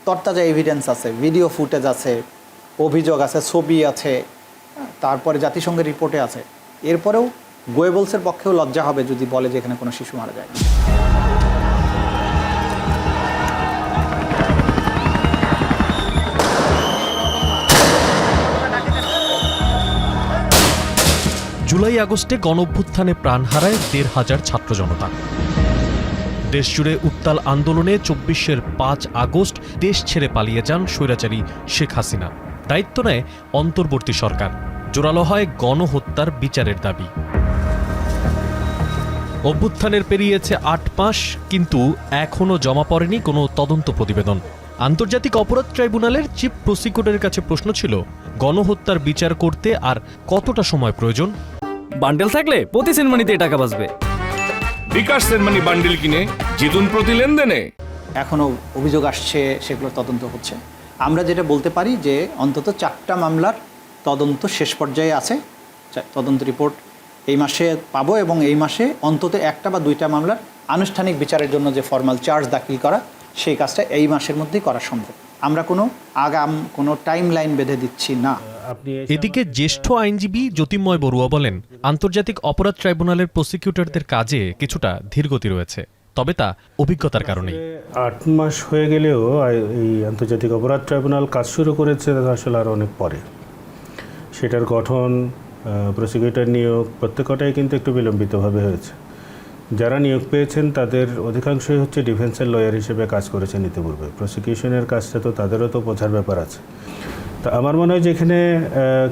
তরতাজা এভিডেন্স আছে, video footage আছে, অভিযোগ আছে, ছবি আছে, তারপরে জাতিসংঘের রিপোর্টে আছে। এরপরেও গোয়েবলসের পক্ষেও লজ্জা হবে যদি বলে যে এখানে কোনো শিশু মারা যায়। জুলাই আগস্টে গণঅভ্যুত্থানে প্রাণ হারায় ১৫০০ ছাত্র জনতা। দেশজুড়ে উত্তাল আন্দোলনে ২৪-এর ৫ আগস্ট দেশ ছেড়ে পালিয়ে যান স্বৈরাচারী শেখ হাসিনা। দায়িত্ব নেয় অন্তর্বর্তী সরকার। জোরালো হয় গণহত্যার বিচারের দাবি। অভ্যুত্থানের পেরিয়েছে ৮ মাস, কিন্তু এখনও জমা পড়েনি কোনো তদন্ত প্রতিবেদন। আন্তর্জাতিক অপরাধ ট্রাইব্যুনালের চিফ প্রসিকিউটরের কাছে প্রশ্ন ছিল, গণহত্যার বিচার করতে আর কতটা সময় প্রয়োজন? বান্ডেল থাকলে প্রতি সেনমানিতে টাকা বাঁচবে। বিকাশ সেনমানি বান্ডেল কিনে জিতুন প্রতি লেনদেনে। এখনও অভিযোগ আসছে, সেগুলো তদন্ত হচ্ছে। আমরা যেটা বলতে পারি যে অন্তত 4টা মামলার তদন্ত শেষ পর্যায়ে আছে। তদন্ত রিপোর্ট এই মাসে পাবো এবং এই মাসে অন্তত 1টা বা 2টা মামলার আনুষ্ঠানিক বিচারের জন্য যে ফর্মাল চার্জ দাখিল করা, সেই কাজটা এই মাসের মধ্যেই করা সম্ভব। আমরা কোনো টাইম লাইন বেঁধে দিচ্ছি না। এদিকে জ্যেষ্ঠ আইনজীবী জ্যোতির্ময় বড়ুয়া বলেন, আন্তর্জাতিক অপরাধ ট্রাইব্যুনালের প্রসিকিউটরদের কাজে কিছুটা ধীরগতি রয়েছে, তবে তা অভিজ্ঞতার কারণেই। 8 মাস হয়ে গেলেও এই আন্তর্জাতিক অপরাধ ট্রাইব্যুনাল কাজ শুরু করেছে আসলে আরও অনেক পরে। সেটার গঠন, প্রসিকিউটর নিয়োগ প্রত্যেকটাই কিন্তু একটু বিলম্বিতভাবে হয়েছে। যারা নিয়োগ পেয়েছেন তাদের অধিকাংশই হচ্ছে ডিফেন্সের লয়ার হিসেবে কাজ করেছেন ইতিপূর্বে। প্রসিকিউশনের কাজটা তো তাদেরও তো বোঝার ব্যাপার আছে। তা আমার মনে হয় যে এখানে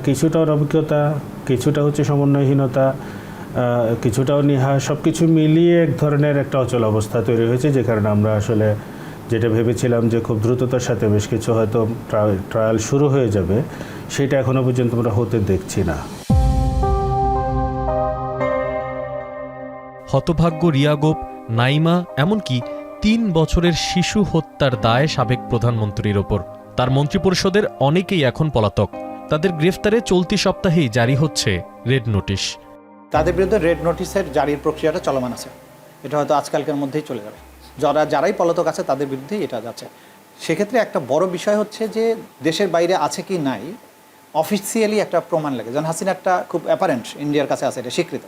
কিছুটা অভিজ্ঞতা, কিছুটা হচ্ছে সমন্বয়হীনতা, কিছুটাও নিহা, সব কিছু মিলিয়ে এক ধরনের একটা অচল অবস্থা তৈরি হয়েছে, যে কারণে আমরা আসলে যেটা ভেবেছিলাম যে খুব দ্রুততার সাথে বেশ কিছু হয়তো ট্রায়াল শুরু হয়ে যাবে, সেটা এখনও পর্যন্ত আমরা হতে দেখছি না। হতভাগ্য রিয়া গোপ, নাইমা, এমনকি 3 বছরের শিশু হত্যার দায় সাবেক প্রধানমন্ত্রীর ওপর। তার মন্ত্রিপরিষদের অনেকেই এখন পলাতক। তাদের গ্রেফতারে চলতি সপ্তাহেই জারি হচ্ছে রেড নোটিশ। তাদের বিরুদ্ধে রেড নোটিশের জারির প্রক্রিয়াটা চলমান আছে। এটা হয়তো আজকালকের মধ্যেই চলে যাবে। যারাই পলাতক আছে তাদের বিরুদ্ধেই এটা যাচ্ছে। সেক্ষেত্রে একটা বড় বিষয় হচ্ছে যে দেশের বাইরে আছে কি নাই অফিসিয়ালি একটা প্রমাণ লাগে। যেমন হাসিনাটা খুব অ্যাপারেন্ট, ইন্ডিয়ার কাছে আছে, এটা স্বীকৃত,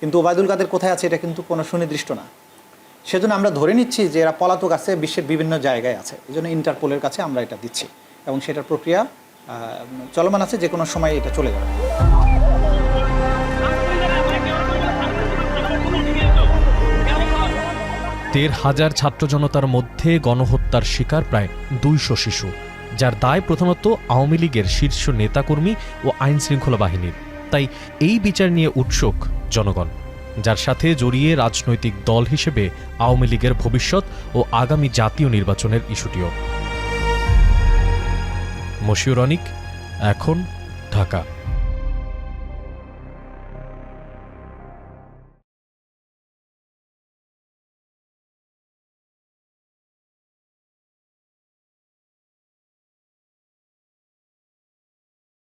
কিন্তু ওবায়দুল কাদের কোথায় আছে এটা কিন্তু কোনো সুনির্দিষ্ট না। সেজন্য আমরা ধরে নিচ্ছি যে এরা পলাতক আছে, বিশ্বের বিভিন্ন জায়গায় আছে। এই জন্য ইন্টারপোলের কাছে আমরা এটা দিচ্ছি এবং সেটার প্রক্রিয়া চলমান আছে, যে কোনো সময় এটা চলে যাবে। দেড় হাজার ছাত্র জনতার মধ্যে গণহত্যার শিকার প্রায় 200 শিশু, যার দায় প্রধানত আওয়ামী লীগের শীর্ষ নেতাকর্মী ও আইন শৃঙ্খলা বাহিনীর। তাই এই বিচার নিয়ে উৎসুক জনগণ, যার সাথে জড়িয়ে রাজনৈতিক দল হিসেবে আওয়ামী লীগের ভবিষ্যৎ ও আগামী জাতীয় নির্বাচনের ইস্যুটিও। মশিউর অনিক, এখন, ঢাকা।